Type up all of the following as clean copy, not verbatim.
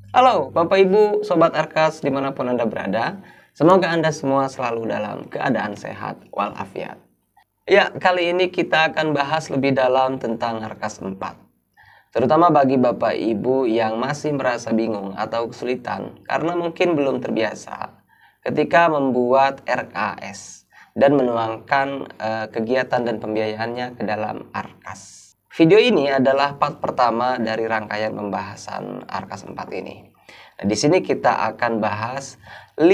Halo Bapak Ibu, Sobat Arkas dimanapun Anda berada. Semoga Anda semua selalu dalam keadaan sehat walafiat. Ya, kali ini kita akan bahas lebih dalam tentang Arkas 4. Terutama bagi Bapak Ibu yang masih merasa bingung atau kesulitan karena mungkin belum terbiasa ketika membuat RKS dan menuangkan kegiatan dan pembiayaannya ke dalam Arkas. Video ini adalah part pertama dari rangkaian pembahasan Arkas 4 ini. Nah, di sini kita akan bahas 5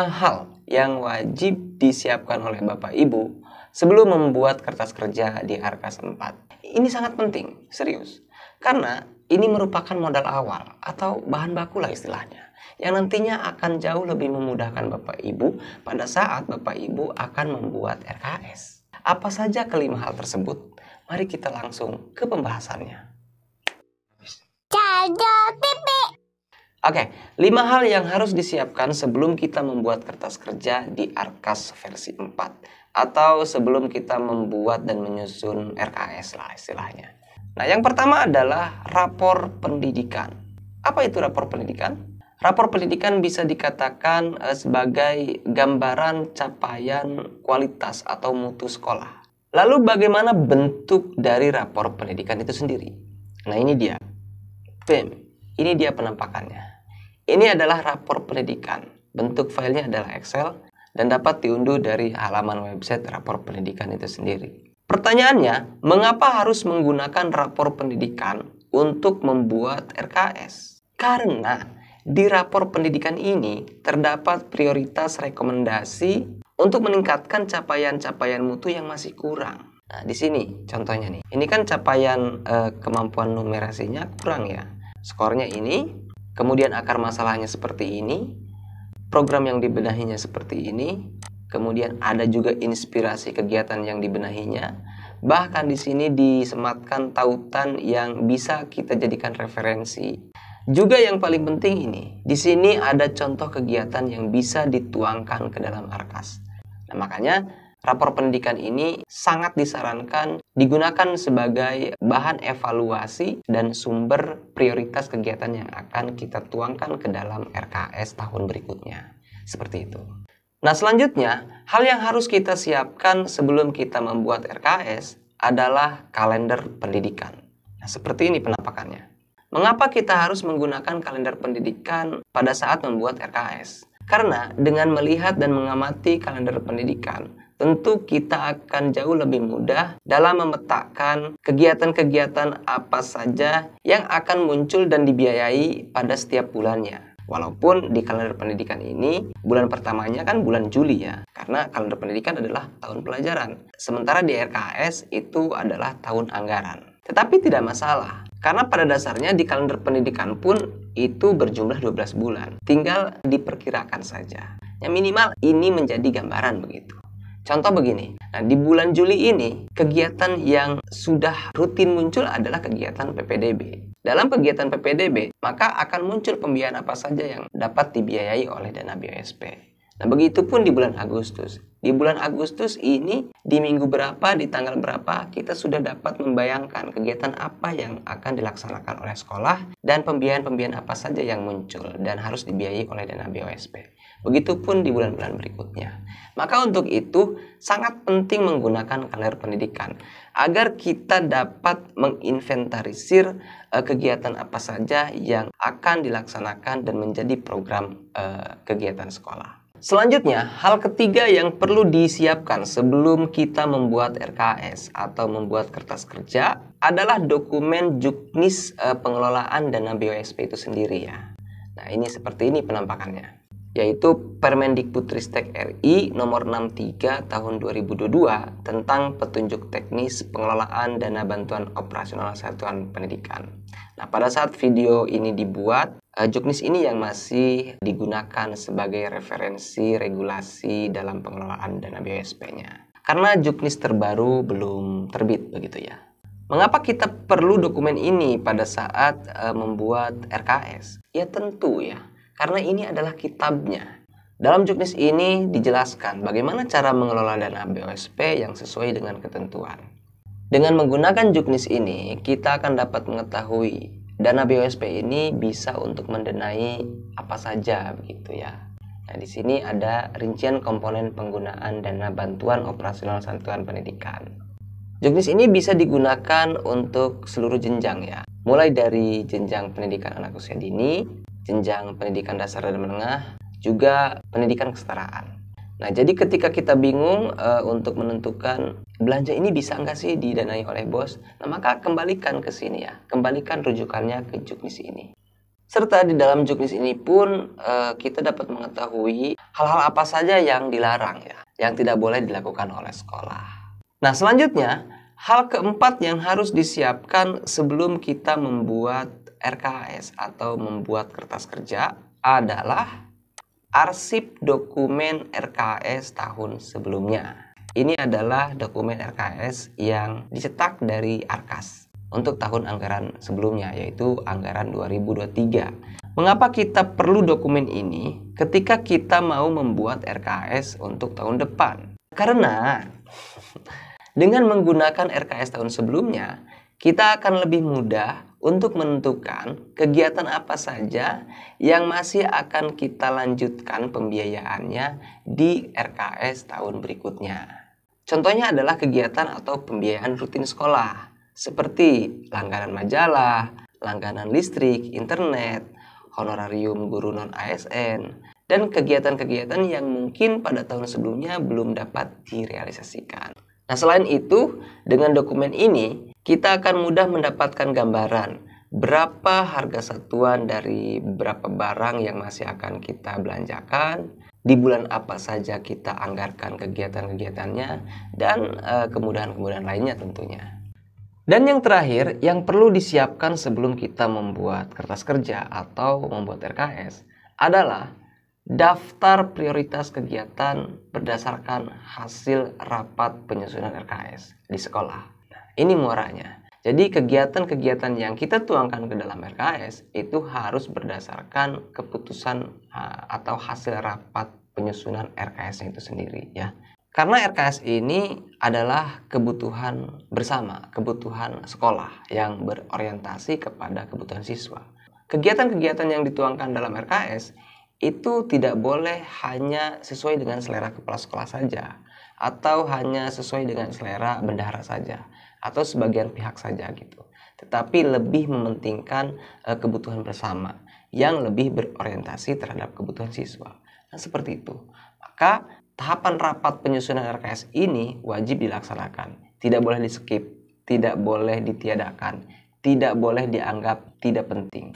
hal yang wajib disiapkan oleh Bapak Ibu sebelum membuat kertas kerja di Arkas 4. Ini sangat penting, serius. Karena ini merupakan modal awal atau bahan baku lah istilahnya, yang nantinya akan jauh lebih memudahkan Bapak Ibu pada saat Bapak Ibu akan membuat RKS. Apa saja kelima hal tersebut? Mari kita langsung ke pembahasannya. Oke, 5 hal yang harus disiapkan sebelum kita membuat kertas kerja di Arkas versi 4 atau sebelum kita membuat dan menyusun RKS lah istilahnya. Nah, yang pertama adalah rapor pendidikan. Apa itu rapor pendidikan? Rapor pendidikan bisa dikatakan sebagai gambaran capaian kualitas atau mutu sekolah. Lalu bagaimana bentuk dari rapor pendidikan itu sendiri? Nah, ini dia. BEM. Ini dia penampakannya. Ini adalah rapor pendidikan. Bentuk filenya adalah Excel dan dapat diunduh dari halaman website rapor pendidikan itu sendiri. Pertanyaannya, mengapa harus menggunakan rapor pendidikan untuk membuat RKS? Karena di rapor pendidikan ini terdapat prioritas rekomendasi untuk meningkatkan capaian-capaian mutu yang masih kurang. Nah, di sini contohnya nih. Ini kan capaian kemampuan numerasinya kurang ya. Skornya ini, kemudian akar masalahnya seperti ini, program yang dibenahinya seperti ini, kemudian ada juga inspirasi kegiatan yang dibenahinya. Bahkan di sini disematkan tautan yang bisa kita jadikan referensi. Juga yang paling penting ini, di sini ada contoh kegiatan yang bisa dituangkan ke dalam Arkas. Nah, makanya rapor pendidikan ini sangat disarankan digunakan sebagai bahan evaluasi dan sumber prioritas kegiatan yang akan kita tuangkan ke dalam RKS tahun berikutnya. Seperti itu. Nah, selanjutnya, hal yang harus kita siapkan sebelum kita membuat RKS adalah kalender pendidikan. Nah, seperti ini penampakannya. Mengapa kita harus menggunakan kalender pendidikan pada saat membuat RKS? Karena dengan melihat dan mengamati kalender pendidikan, tentu kita akan jauh lebih mudah dalam memetakan kegiatan-kegiatan apa saja yang akan muncul dan dibiayai pada setiap bulannya. Walaupun di kalender pendidikan ini, bulan pertamanya kan bulan Juli ya, karena kalender pendidikan adalah tahun pelajaran. Sementara di RKS itu adalah tahun anggaran. Tetapi tidak masalah, karena pada dasarnya di kalender pendidikan pun itu berjumlah 12 bulan. Tinggal diperkirakan saja. Yang minimal ini menjadi gambaran begitu. Contoh begini, nah di bulan Juli ini kegiatan yang sudah rutin muncul adalah kegiatan PPDB. Dalam kegiatan PPDB, maka akan muncul pembiayaan apa saja yang dapat dibiayai oleh dana BOSP. Nah, begitu pun di bulan Agustus. Di bulan Agustus ini, di minggu berapa, di tanggal berapa, kita sudah dapat membayangkan kegiatan apa yang akan dilaksanakan oleh sekolah dan pembiayaan-pembiayaan apa saja yang muncul dan harus dibiayai oleh dana BOSP. Begitupun di bulan-bulan berikutnya. Maka untuk itu, sangat penting menggunakan kalender pendidikan agar kita dapat menginventarisir kegiatan apa saja yang akan dilaksanakan dan menjadi program kegiatan sekolah. Selanjutnya, hal ketiga yang perlu disiapkan sebelum kita membuat RKS atau membuat kertas kerja adalah dokumen juknis pengelolaan dana BOSP itu sendiri ya. Nah, ini seperti ini penampakannya, yaitu Permendikbudristek RI nomor 63 tahun 2022 tentang petunjuk teknis pengelolaan dana bantuan operasional satuan pendidikan. Nah, pada saat video ini dibuat, juknis ini yang masih digunakan sebagai referensi regulasi dalam pengelolaan dana BOSP-nya. Karena juknis terbaru belum terbit begitu ya. Mengapa kita perlu dokumen ini pada saat membuat RKS? Ya tentu ya, karena ini adalah kitabnya. Dalam juknis ini dijelaskan bagaimana cara mengelola dana BOSP yang sesuai dengan ketentuan. Dengan menggunakan juknis ini, kita akan dapat mengetahui Dana BOSP ini bisa untuk mendanai apa saja begitu ya. Nah, di sini ada rincian komponen penggunaan dana bantuan operasional satuan pendidikan. Juknis ini bisa digunakan untuk seluruh jenjang ya, mulai dari jenjang pendidikan anak usia dini, jenjang pendidikan dasar dan menengah, juga pendidikan kesetaraan. Nah, jadi ketika kita bingung untuk menentukan belanja ini bisa nggak sih didanai oleh BOS, nah maka kembalikan ke sini ya, kembalikan rujukannya ke juknis ini. Serta di dalam juknis ini pun kita dapat mengetahui hal-hal apa saja yang dilarang ya, yang tidak boleh dilakukan oleh sekolah. Nah, selanjutnya, hal keempat yang harus disiapkan sebelum kita membuat RKS atau membuat kertas kerja adalah arsip dokumen RKS tahun sebelumnya. Ini adalah dokumen RKS yang dicetak dari Arkas untuk tahun anggaran sebelumnya, yaitu anggaran 2023. Mengapa kita perlu dokumen ini ketika kita mau membuat RKS untuk tahun depan? Karena dengan menggunakan RKS tahun sebelumnya, kita akan lebih mudah untuk menentukan kegiatan apa saja yang masih akan kita lanjutkan pembiayaannya di RKS tahun berikutnya. Contohnya adalah kegiatan atau pembiayaan rutin sekolah, seperti langganan majalah, langganan listrik, internet, honorarium guru non-ASN, dan kegiatan-kegiatan yang mungkin pada tahun sebelumnya belum dapat direalisasikan. Nah, selain itu, dengan dokumen ini, kita akan mudah mendapatkan gambaran berapa harga satuan dari beberapa barang yang masih akan kita belanjakan, di bulan apa saja kita anggarkan kegiatan-kegiatannya, dan kemudahan-kemudahan lainnya tentunya. Dan yang terakhir, yang perlu disiapkan sebelum kita membuat kertas kerja atau membuat RKS adalah daftar prioritas kegiatan berdasarkan hasil rapat penyusunan RKS di sekolah. Nah, ini muaranya. Jadi kegiatan-kegiatan yang kita tuangkan ke dalam RKS itu harus berdasarkan keputusan atau hasil rapat penyusunan RKS itu sendiri ya. Karena RKS ini adalah kebutuhan bersama, kebutuhan sekolah yang berorientasi kepada kebutuhan siswa. Kegiatan-kegiatan yang dituangkan dalam RKS itu tidak boleh hanya sesuai dengan selera kepala sekolah saja, atau hanya sesuai dengan selera bendahara saja, atau sebagian pihak saja gitu. Tetapi lebih mementingkan kebutuhan bersama yang lebih berorientasi terhadap kebutuhan siswa. Nah, seperti itu. Maka tahapan rapat penyusunan RKS ini wajib dilaksanakan. Tidak boleh di-skip, tidak boleh ditiadakan, tidak boleh dianggap tidak penting.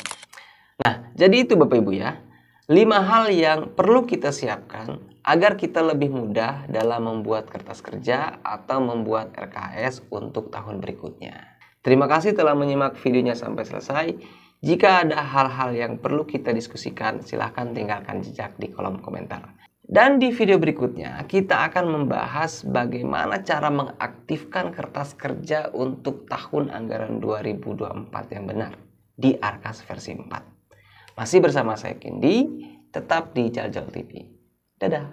Nah, jadi itu Bapak Ibu ya. 5 hal yang perlu kita siapkan agar kita lebih mudah dalam membuat kertas kerja atau membuat RKS untuk tahun berikutnya. Terima kasih telah menyimak videonya sampai selesai. Jika ada hal-hal yang perlu kita diskusikan, silahkan tinggalkan jejak di kolom komentar. Dan di video berikutnya, kita akan membahas bagaimana cara mengaktifkan kertas kerja untuk tahun anggaran 2024 yang benar di Arkas versi 4. Masih bersama saya Kendi, tetap di Jaljal TV. Dadah!